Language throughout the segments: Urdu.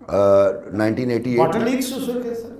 1988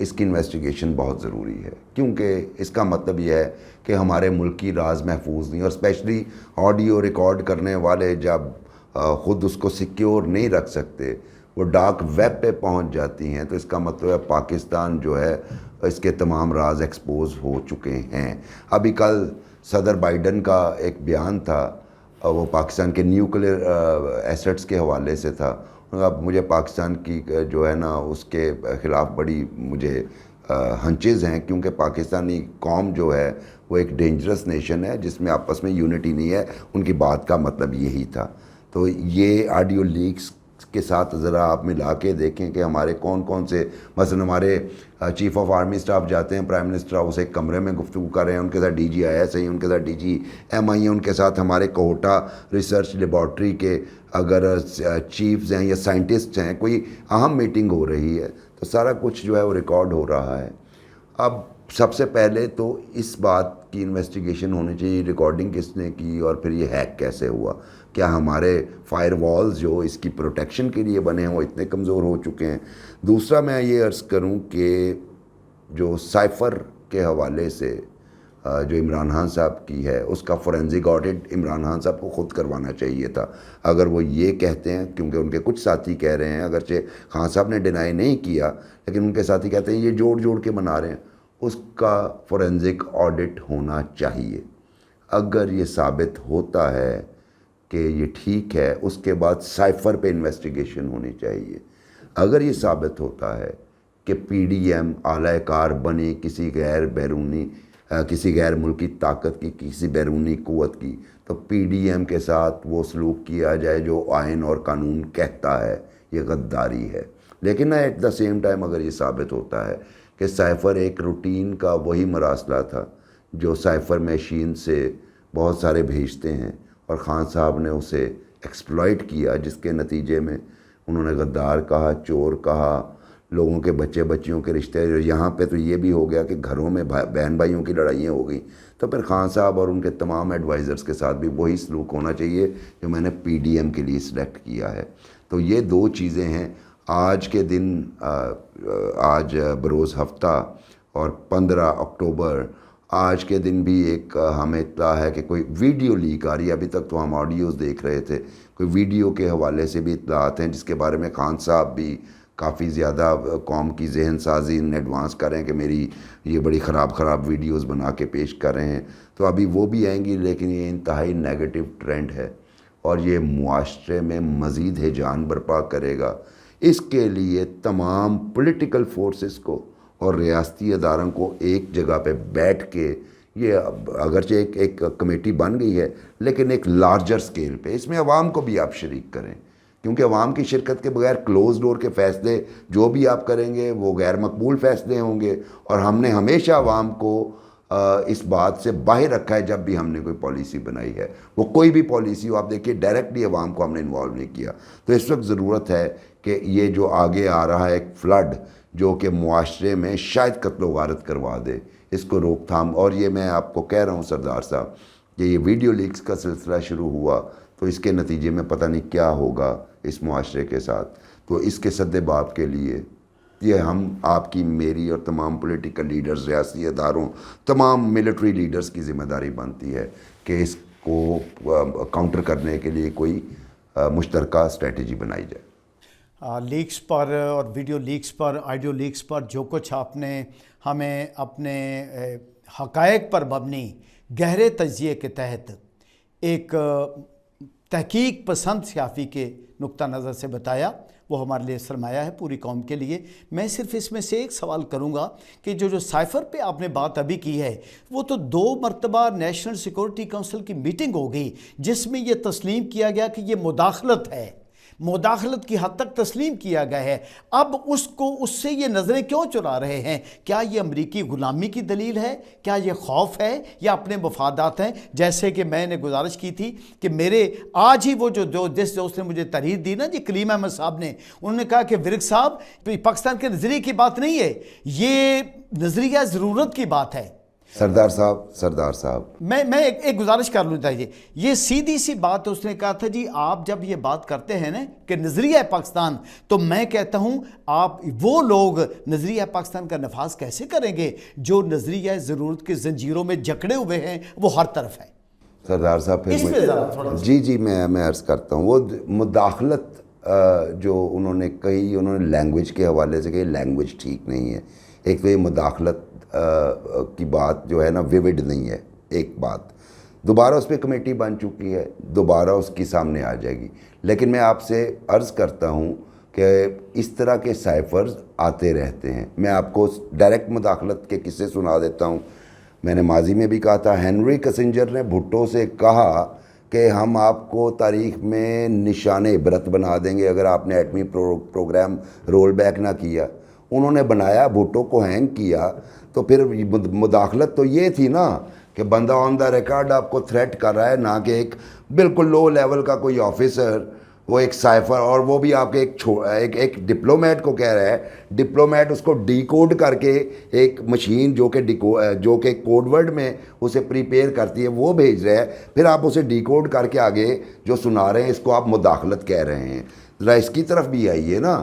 اس کی انویسٹیگیشن بہت ضروری ہے، کیونکہ اس کا مطلب یہ ہے کہ ہمارے ملک کی راز محفوظ نہیں، اور اسپیشلی آڈیو ریکارڈ کرنے والے جب خود اس کو سیکیور نہیں رکھ سکتے، وہ ڈارک ویب پہ پہنچ جاتی ہیں، تو اس کا مطلب ہے پاکستان جو ہے اس کے تمام راز ایکسپوز ہو چکے ہیں۔ ابھی کل صدر بائیڈن کا ایک بیان تھا، وہ پاکستان کے نیوکلیئر ایسٹس کے حوالے سے تھا۔ اب مجھے پاکستان کی جو ہے نا اس کے خلاف بڑی مجھے ہنچز ہیں، کیونکہ پاکستانی قوم جو ہے وہ ایک ڈینجرس نیشن ہے جس میں آپس میں یونٹی نہیں ہے، ان کی بات کا مطلب یہی تھا۔ تو یہ آڈیو لیکس کے ساتھ ذرا آپ ملا کے دیکھیں کہ ہمارے کون کون سے، مثلا ہمارے چیف آف آرمی اسٹاف جاتے ہیں پرائم منسٹر ہاؤس، ایک کمرے میں گفتگو کر رہے ہیں، ان کے ساتھ ڈی جی آئی ایس ہیں، ان کے ساتھ ڈی جی ایم آئی ہیں، ان کے ساتھ ہمارے کوہٹا ریسرچ لیبارٹری کے اگر چیفز ہیں یا سائنٹسٹ ہیں، کوئی اہم میٹنگ ہو رہی ہے تو سارا کچھ جو ہے وہ ریکارڈ ہو رہا ہے۔ اب سب سے پہلے تو اس بات کی انویسٹیگیشن ہونی چاہیے، ریکارڈنگ کس نے کی اور پھر یہ ہیک کیسے ہوا، کیا ہمارے فائر والز جو اس کی پروٹیکشن کے لیے بنے ہیں وہ اتنے کمزور ہو چکے ہیں۔ دوسرا میں یہ عرض کروں کہ جو سائفر کے حوالے سے جو عمران خان صاحب کی ہے، اس کا فورینزک آڈٹ عمران خان صاحب کو خود کروانا چاہیے تھا۔ اگر وہ یہ کہتے ہیں، کیونکہ ان کے کچھ ساتھی کہہ رہے ہیں، اگرچہ خان صاحب نے ڈینائی نہیں کیا لیکن ان کے ساتھی کہتے ہیں یہ جوڑ کے بنا رہے ہیں، اس کا فورینزک آڈٹ ہونا چاہیے۔ اگر یہ ثابت ہوتا ہے کہ یہ ٹھیک ہے، اس کے بعد سائفر پہ انویسٹیگیشن ہونی چاہیے۔ اگر یہ ثابت ہوتا ہے کہ پی ڈی ایم اعلی کار بنی کسی غیر ملکی طاقت کی، کسی بیرونی قوت کی، تو پی ڈی ایم کے ساتھ وہ سلوک کیا جائے جو آئین اور قانون کہتا ہے، یہ غداری ہے۔ لیکن ایٹ دا سیم ٹائم اگر یہ ثابت ہوتا ہے کہ سائفر ایک روٹین کا وہی مراسلہ تھا جو سائفر مشین سے بہت سارے بھیجتے ہیں، اور خان صاحب نے اسے ایکسپلائٹ کیا، جس کے نتیجے میں انہوں نے غدار کہا، چور کہا، لوگوں کے بچے بچیوں کے رشتے، یہاں پہ تو یہ بھی ہو گیا کہ گھروں میں بہن بھائیوں کی لڑائیاں ہو گئیں، تو پھر خان صاحب اور ان کے تمام ایڈوائزرز کے ساتھ بھی وہی سلوک ہونا چاہیے جو میں نے پی ڈی ایم کے لیے سلیکٹ کیا ہے۔ تو یہ دو چیزیں ہیں۔ آج کے دن، آج بروز ہفتہ اور 15 اکتوبر، آج کے دن بھی ایک ہمیں اطلاع ہے کہ کوئی ویڈیو لیک آ رہی ہے۔ ابھی تک تو ہم آڈیوز دیکھ رہے تھے، کوئی ویڈیو کے حوالے سے بھی اطلاعات ہیں جس کے بارے میں خان صاحب بھی کافی زیادہ قوم کی ذہن سازی ان ایڈوانس کر رہے ہیں کہ میری یہ بڑی خراب ویڈیوز بنا کے پیش کر رہے ہیں، تو ابھی وہ بھی آئیں گی، لیکن یہ انتہائی نیگیٹو ٹرینڈ ہے اور یہ معاشرے میں مزید ہیجان برپا کرے گا۔ اس کے لیے تمام پولیٹیکل فورسز کو اور ریاستی اداروں کو ایک جگہ پہ بیٹھ کے، یہ اگرچہ ایک کمیٹی بن گئی ہے لیکن ایک لارجر سکیل پہ، اس میں عوام کو بھی آپ شریک کریں، کیونکہ عوام کی شرکت کے بغیر کلوز ڈور کے فیصلے جو بھی آپ کریں گے وہ غیر مقبول فیصلے ہوں گے، اور ہم نے ہمیشہ عوام کو اس بات سے باہر رکھا ہے جب بھی ہم نے کوئی پالیسی بنائی ہے، وہ کوئی بھی پالیسی ہو، آپ دیکھیے ڈائریکٹلی عوام کو ہم نے انوالو نہیں کیا۔ تو اس وقت ضرورت ہے کہ یہ جو آگے آ رہا ہے ایک فلڈ جو کہ معاشرے میں شاید قتل و غارت کروا دے، اس کو روک تھام، اور یہ میں آپ کو کہہ رہا ہوں سردار صاحب کہ یہ ویڈیو لیکس کا سلسلہ شروع ہوا تو اس کے نتیجے میں پتہ نہیں کیا ہوگا اس معاشرے کے ساتھ۔ تو اس کے سد باب کے لیے یہ ہم، آپ کی، میری اور تمام پولیٹیکل لیڈرز، ریاستی اداروں، تمام ملٹری لیڈرز کی ذمہ داری بنتی ہے کہ اس کو کاؤنٹر کرنے کے لیے کوئی مشترکہ اسٹریٹجی بنائی جائے۔ لیکس پر اور ویڈیو لیکس پر، آڈیو لیکس پر جو کچھ آپ نے ہمیں اپنے حقائق پر مبنی گہرے تجزیے کے تحت ایک تحقیق پسند صحافی کے نقطہ نظر سے بتایا، وہ ہمارے لیے سرمایہ ہے پوری قوم کے لیے۔ میں صرف اس میں سے ایک سوال کروں گا کہ جو سائفر پہ آپ نے بات ابھی کی ہے، وہ تو 2 مرتبہ نیشنل سیکورٹی کونسل کی میٹنگ ہو گئی جس میں یہ تسلیم کیا گیا کہ یہ مداخلت ہے، مداخلت کی حد تک تسلیم کیا گیا ہے۔ اب اس سے یہ نظریں کیوں چرا رہے ہیں؟ کیا یہ امریکی غلامی کی دلیل ہے؟ کیا یہ خوف ہے یا اپنے مفادات ہیں؟ جیسے کہ میں نے گزارش کی تھی کہ میرے آج ہی وہ جس دوست نے مجھے تحریر دی نا، جی کلیم احمد صاحب نے، انہوں نے کہا کہ ورک صاحب پاکستان کے نظریے کی بات نہیں ہے، یہ نظریہ ضرورت کی بات ہے۔ سردار صاحب میں ایک گزارش کر لوں چاہیے. یہ سیدھی سی بات اس نے کہا تھا جی آپ جب یہ بات کرتے ہیں نا کہ نظریہ پاکستان, تو میں کہتا ہوں آپ وہ لوگ نظریہ پاکستان کا نفاذ کیسے کریں گے جو نظریہ ضرورت کے زنجیروں میں جکڑے ہوئے ہیں, وہ ہر طرف ہیں. سردار صاحب پھر جی میں عرض کرتا ہوں, وہ مداخلت جو انہوں نے کہی, انہوں نے لینگویج کے حوالے سے کہی, لینگویج ٹھیک نہیں ہے. ایک تو یہ مداخلت کی بات جو ہے نا ویوڈ نہیں ہے. ایک بات دوبارہ اس پہ کمیٹی بن چکی ہے, دوبارہ اس کی سامنے آ جائے گی. لیکن میں آپ سے عرض کرتا ہوں کہ اس طرح کے سائفرز آتے رہتے ہیں. میں آپ کو ڈائریکٹ مداخلت کے قصے سنا دیتا ہوں. میں نے ماضی میں بھی کہا تھا, ہینری کسنجر نے بھٹو سے کہا کہ ہم آپ کو تاریخ میں نشان عبرت بنا دیں گے اگر آپ نے ایٹمی پروگرام رول بیک نہ کیا. انہوں نے بنایا, بھٹو کو ہینگ کیا. تو پھر مداخلت تو یہ تھی نا کہ بندہ آن دا ریکارڈ آپ کو تھریٹ کر رہا ہے, نہ کہ ایک بالکل لو لیول کا کوئی آفیسر, وہ ایک سائفر, اور وہ بھی آپ کے ایک ڈپلومیٹ کو کہہ رہا ہے. ڈپلومیٹ اس کو ڈی کوڈ کر کے ایک مشین جو کہ کوڈ ورڈ میں اسے پریپیئر کرتی ہے وہ بھیج رہا ہے, پھر آپ اسے ڈی کوڈ کر کے آگے جو سنا رہے ہیں اس کو آپ مداخلت کہہ رہے ہیں. ذرا اس کی طرف بھی آئیے نا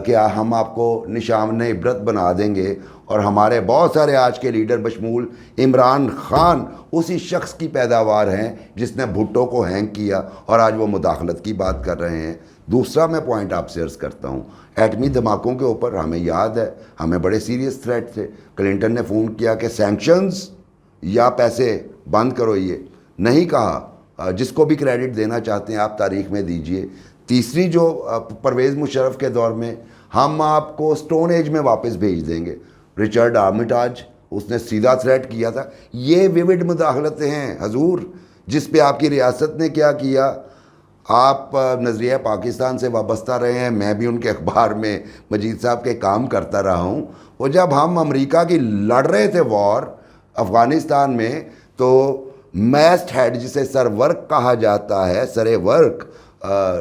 کہ ہم آپ کو نشان عبرت بنا دیں گے. اور ہمارے بہت سارے آج کے لیڈر بشمول عمران خان اسی شخص کی پیداوار ہیں جس نے بھٹو کو ہینگ کیا, اور آج وہ مداخلت کی بات کر رہے ہیں. دوسرا میں پوائنٹ آپ سے عرض کرتا ہوں, ایٹمی دھماکوں کے اوپر ہمیں یاد ہے, ہمیں بڑے سیریس تھریٹ تھے. کلنٹن نے فون کیا کہ سینکشنز یا پیسے بند کرو, یہ نہیں کہا. جس کو بھی کریڈٹ دینا چاہتے ہیں آپ تاریخ میں دیجئے. تیسری جو پرویز مشرف کے دور میں, ہم آپ کو سٹون ایج میں واپس بھیج دیں گے. رچرڈ آرمیٹاج, اس نے سیدھا تھریٹ کیا تھا. یہ ویوڈ مداخلتیں ہیں حضور, جس پہ آپ کی ریاست نے کیا کیا. آپ نظریہ پاکستان سے وابستہ رہے ہیں, میں بھی ان کے اخبار میں مجید صاحب کے کام کرتا رہا ہوں. وہ جب ہم امریکہ کی لڑ رہے تھے وار افغانستان میں, تو میسٹ ہیڈ جسے سر ورک کہا جاتا ہے, سر ورک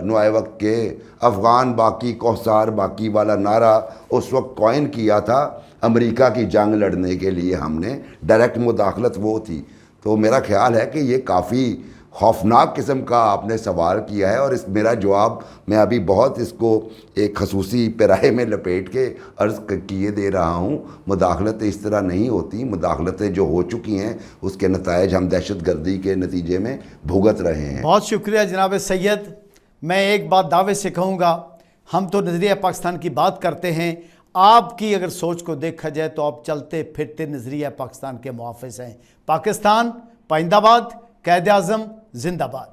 نوائے وقت کے افغان باقی کوہسار باقی والا نعرہ اس وقت کوائن کیا تھا امریکہ کی جنگ لڑنے کے لیے. ہم نے ڈائریکٹ مداخلت وہ تھی. تو میرا خیال ہے کہ یہ کافی خوفناک قسم کا آپ نے سوال کیا ہے, اور اس میرا جواب میں ابھی بہت اس کو ایک خصوصی پیرائے میں لپیٹ کے عرض کیے دے رہا ہوں. مداخلتیں اس طرح نہیں ہوتی. مداخلتیں جو ہو چکی ہیں اس کے نتائج ہم دہشت گردی کے نتیجے میں بھگت رہے ہیں. بہت شکریہ جناب سید. میں ایک بات دعوے سے کہوں گا, ہم تو نظریہ پاکستان کی بات کرتے ہیں, آپ کی اگر سوچ کو دیکھا جائے تو آپ چلتے پھرتے نظریہ پاکستان کے محافظ ہیں. پاکستان پائندہ باد, قائد اعظم زندہ باد.